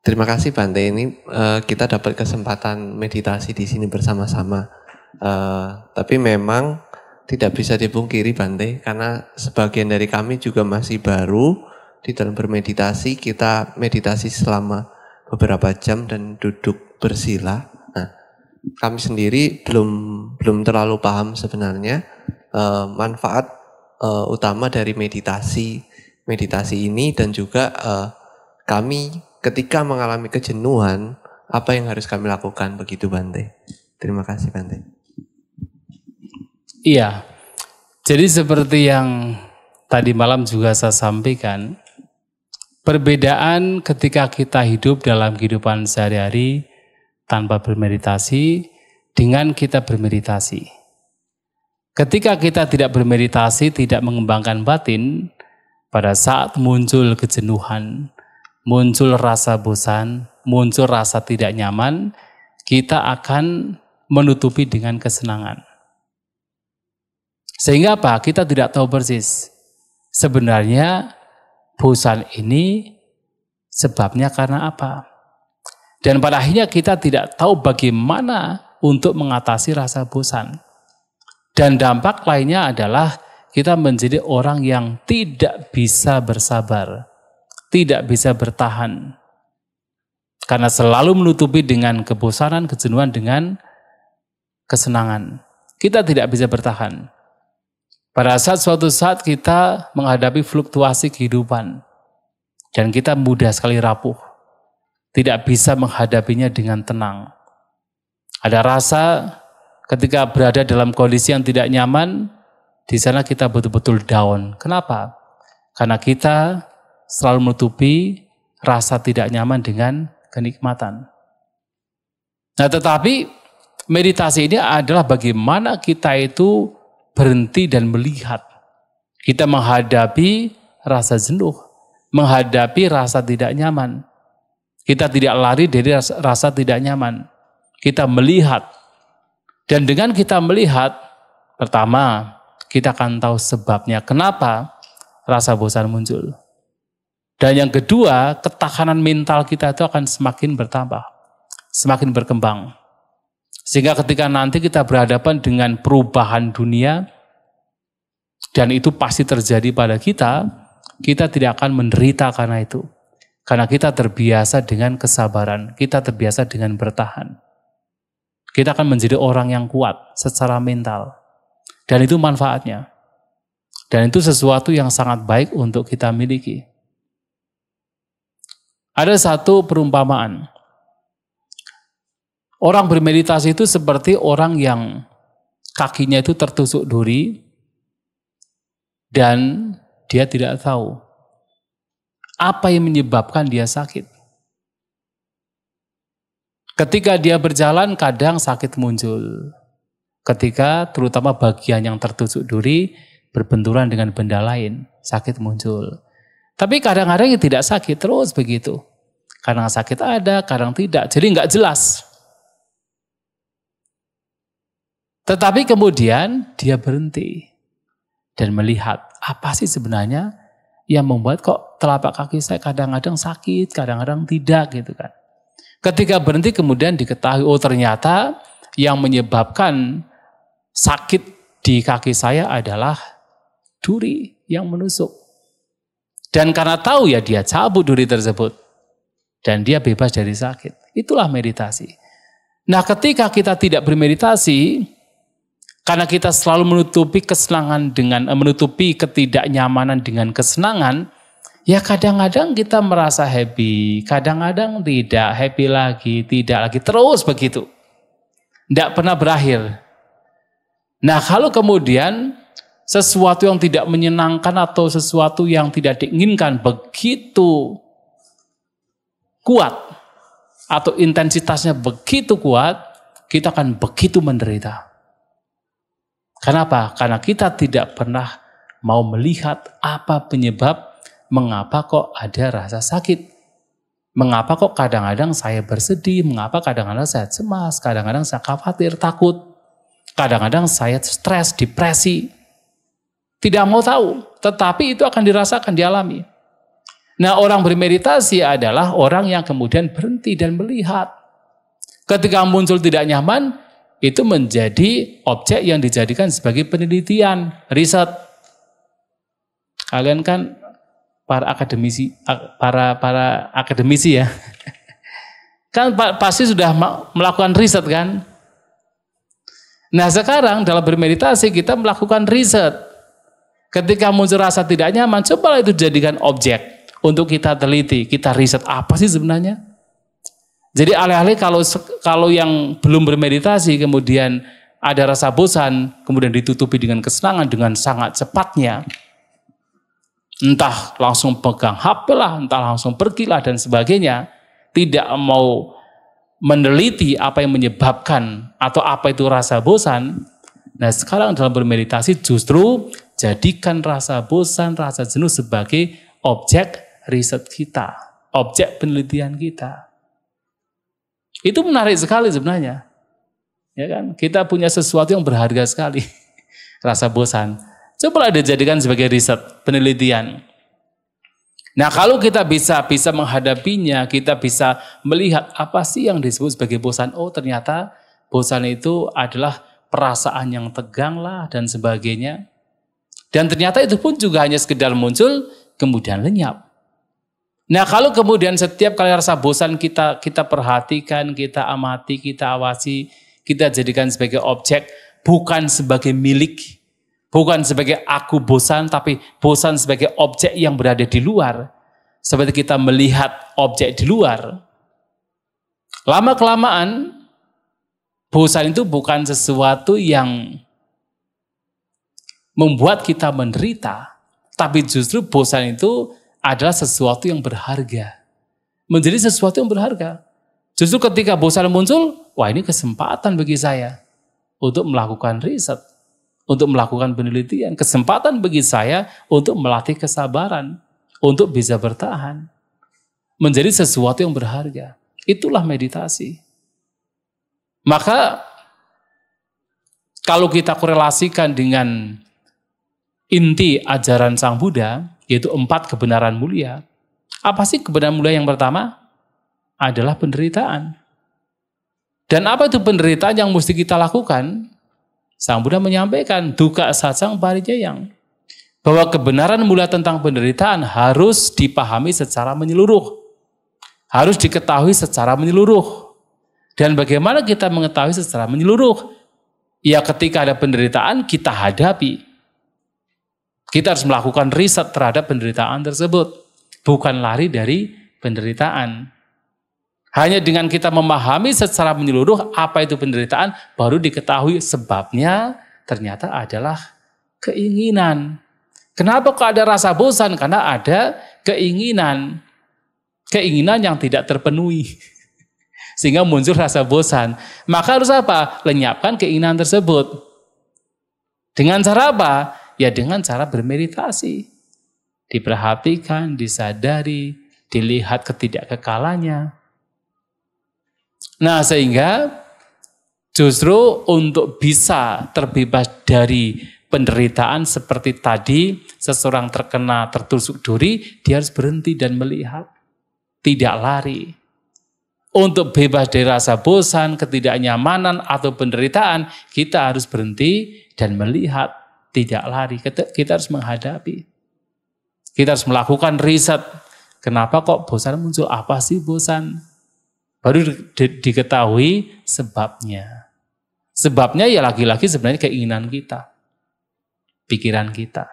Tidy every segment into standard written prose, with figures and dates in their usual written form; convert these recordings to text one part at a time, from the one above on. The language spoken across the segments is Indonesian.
Terima kasih Bante, ini kita dapat kesempatan meditasi di sini bersama-sama. Tapi memang tidak bisa dipungkiri Bante, karena sebagian dari kami juga masih baru di dalam bermeditasi. Kita meditasi selama beberapa jam dan duduk bersila. Nah, kami sendiri belum terlalu paham sebenarnya manfaat utama dari meditasi ini, dan juga kami ketika mengalami kejenuhan, apa yang harus kami lakukan, begitu Bante. Terima kasih Bante. Iya, jadi seperti yang tadi malam juga saya sampaikan, perbedaan ketika kita hidup dalam kehidupan sehari-hari tanpa bermeditasi dengan kita bermeditasi. Ketika kita tidak bermeditasi, tidak mengembangkan batin, pada saat muncul kejenuhan, muncul rasa bosan, muncul rasa tidak nyaman, kita akan menutupi dengan kesenangan. Sehingga apa? Kita tidak tahu persis. Sebenarnya bosan ini sebabnya karena apa? Dan pada akhirnya kita tidak tahu bagaimana untuk mengatasi rasa bosan. Dan dampak lainnya adalah kita menjadi orang yang tidak bisa bersabar, tidak bisa bertahan. Karena selalu menutupi dengan kebosanan, kejenuhan dengan kesenangan. Kita tidak bisa bertahan. Pada suatu saat kita menghadapi fluktuasi kehidupan. Dan kita mudah sekali rapuh. Tidak bisa menghadapinya dengan tenang. Ada rasa ketika berada dalam kondisi yang tidak nyaman, di sana kita betul-betul down. Kenapa? Karena kita selalu menutupi rasa tidak nyaman dengan kenikmatan. Nah, tetapi meditasi ini adalah bagaimana kita itu berhenti dan melihat. Kita menghadapi rasa jenuh, menghadapi rasa tidak nyaman. Kita tidak lari dari rasa tidak nyaman. Kita melihat. Dan dengan kita melihat, pertama, kita akan tahu sebabnya kenapa rasa bosan muncul. Dan yang kedua, ketahanan mental kita itu akan semakin bertambah, semakin berkembang. Sehingga ketika nanti kita berhadapan dengan perubahan dunia, dan itu pasti terjadi pada kita, kita tidak akan menderita karena itu. Karena kita terbiasa dengan kesabaran, kita terbiasa dengan bertahan. Kita akan menjadi orang yang kuat secara mental. Dan itu manfaatnya. Dan itu sesuatu yang sangat baik untuk kita miliki. Ada satu perumpamaan. Orang bermeditasi itu seperti orang yang kakinya itu tertusuk duri dan dia tidak tahu apa yang menyebabkan dia sakit. Ketika dia berjalan kadang sakit muncul. Ketika terutama bagian yang tertusuk duri berbenturan dengan benda lain, sakit muncul. Tapi kadang-kadang yang tidak sakit terus begitu. Kadang sakit ada, kadang tidak. Jadi nggak jelas. Tetapi kemudian dia berhenti dan melihat apa sih sebenarnya yang membuat kok telapak kaki saya kadang-kadang sakit, kadang-kadang tidak gitu kan. Ketika berhenti kemudian diketahui, oh ternyata yang menyebabkan sakit di kaki saya adalah duri yang menusuk. Dan karena tahu ya dia cabut duri tersebut. Dan dia bebas dari sakit. Itulah meditasi. Nah ketika kita tidak bermeditasi, karena kita selalu menutupi kesenangan dengan, menutupi ketidaknyamanan dengan kesenangan, ya kadang-kadang kita merasa happy, kadang-kadang tidak happy lagi, tidak lagi, terus begitu. Tidak pernah berakhir. Nah kalau kemudian sesuatu yang tidak menyenangkan atau sesuatu yang tidak diinginkan begitu kuat atau intensitasnya begitu kuat, kita akan begitu menderita. Kenapa? Karena kita tidak pernah mau melihat apa penyebab mengapa kok ada rasa sakit. Mengapa kok kadang-kadang saya bersedih, mengapa kadang-kadang saya cemas, kadang-kadang saya khawatir, takut. Kadang-kadang saya stres, depresi. Tidak mau tahu, tetapi itu akan dirasakan, dialami. Nah, orang bermeditasi adalah orang yang kemudian berhenti dan melihat. Ketika muncul tidak nyaman, itu menjadi objek yang dijadikan sebagai penelitian, riset. Kalian kan para akademisi ya. Kan pasti sudah melakukan riset kan? Nah, sekarang dalam bermeditasi kita melakukan riset. Ketika muncul rasa tidak nyaman, cobalah itu jadikan objek untuk kita teliti, kita riset apa sih sebenarnya. Jadi alih-alih kalau yang belum bermeditasi kemudian ada rasa bosan, kemudian ditutupi dengan kesenangan dengan sangat cepatnya. Entah langsung pegang HP lah, entah langsung pergilah dan sebagainya. Tidak mau meneliti apa yang menyebabkan atau apa itu rasa bosan. Nah, sekarang dalam bermeditasi justru jadikan rasa bosan, rasa jenuh sebagai objek riset kita, objek penelitian kita. Itu menarik sekali sebenarnya. Ya kan? Kita punya sesuatu yang berharga sekali. Rasa bosan. Cobalah dijadikan sebagai riset, penelitian. Nah, kalau kita bisa menghadapinya, kita bisa melihat apa sih yang disebut sebagai bosan. Oh, ternyata bosan itu adalah perasaan yang tegang lah dan sebagainya. Dan ternyata itu pun juga hanya sekedar muncul, kemudian lenyap. Nah, kalau kemudian setiap kali rasa bosan kita perhatikan, kita amati, kita awasi, kita jadikan sebagai objek, bukan sebagai milik, bukan sebagai aku bosan, tapi bosan sebagai objek yang berada di luar. Seperti kita melihat objek di luar. Lama-kelamaan, bosan itu bukan sesuatu yang membuat kita menderita, tapi justru bosan itu adalah sesuatu yang berharga. Menjadi sesuatu yang berharga. Justru ketika bosan muncul, wah ini kesempatan bagi saya untuk melakukan riset, untuk melakukan penelitian. Kesempatan bagi saya untuk melatih kesabaran, untuk bisa bertahan. Menjadi sesuatu yang berharga. Itulah meditasi. Maka kalau kita korelasikan dengan inti ajaran Sang Buddha, yaitu 4 kebenaran mulia. Apa sih kebenaran mulia yang pertama? Adalah penderitaan. Dan apa itu penderitaan yang mesti kita lakukan? Sang Buddha menyampaikan, dukkha sacang parijayang. Bahwa kebenaran mulia tentang penderitaan harus dipahami secara menyeluruh. Harus diketahui secara menyeluruh. Dan bagaimana kita mengetahui secara menyeluruh? Ya ketika ada penderitaan, kita hadapi. Kita harus melakukan riset terhadap penderitaan tersebut. Bukan lari dari penderitaan. Hanya dengan kita memahami secara menyeluruh apa itu penderitaan, baru diketahui sebabnya ternyata adalah keinginan. Kenapa kok ada rasa bosan? Karena ada keinginan. Keinginan yang tidak terpenuhi. Sehingga muncul rasa bosan. Maka harus apa? Lenyapkan keinginan tersebut. Dengan cara apa? Ya dengan cara bermeditasi. Diperhatikan, disadari, dilihat ketidakkekalannya. Nah sehingga justru untuk bisa terbebas dari penderitaan seperti tadi, seseorang terkena tertusuk duri, dia harus berhenti dan melihat. Tidak lari. Untuk bebas dari rasa bosan, ketidaknyamanan, atau penderitaan, kita harus berhenti dan melihat. Tidak lari, kita harus menghadapi. Kita harus melakukan riset. Kenapa kok bosan muncul? Apa sih bosan? Baru diketahui sebabnya. Sebabnya ya lagi-lagi sebenarnya keinginan kita. Pikiran kita.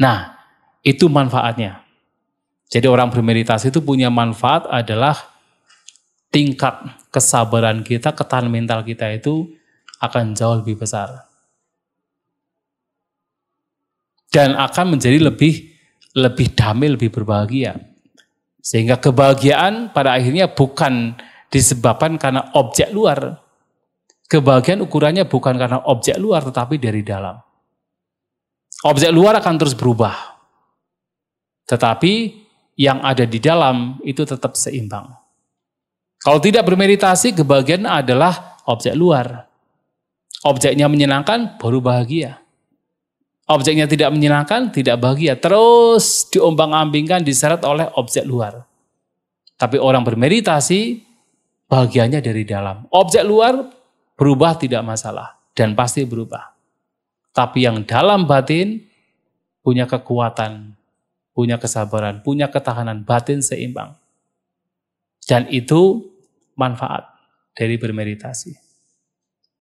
Nah, itu manfaatnya. Jadi orang bermeditasi itu punya manfaat adalah tingkat kesabaran kita, ketahanan mental kita itu akan jauh lebih besar. Dan akan menjadi lebih damai, lebih berbahagia. Sehingga kebahagiaan pada akhirnya bukan disebabkan karena objek luar. Kebahagiaan ukurannya bukan karena objek luar, tetapi dari dalam. Objek luar akan terus berubah. Tetapi yang ada di dalam itu tetap seimbang. Kalau tidak bermeditasi, kebahagiaan adalah objek luar. Objeknya menyenangkan, baru bahagia. Objeknya tidak menyenangkan, tidak bahagia. Terus diombang-ambingkan, diseret oleh objek luar. Tapi orang bermeditasi, bahagianya dari dalam. Objek luar berubah tidak masalah. Dan pasti berubah. Tapi yang dalam batin punya kekuatan, punya kesabaran, punya ketahanan batin seimbang. Dan itu manfaat dari bermeditasi.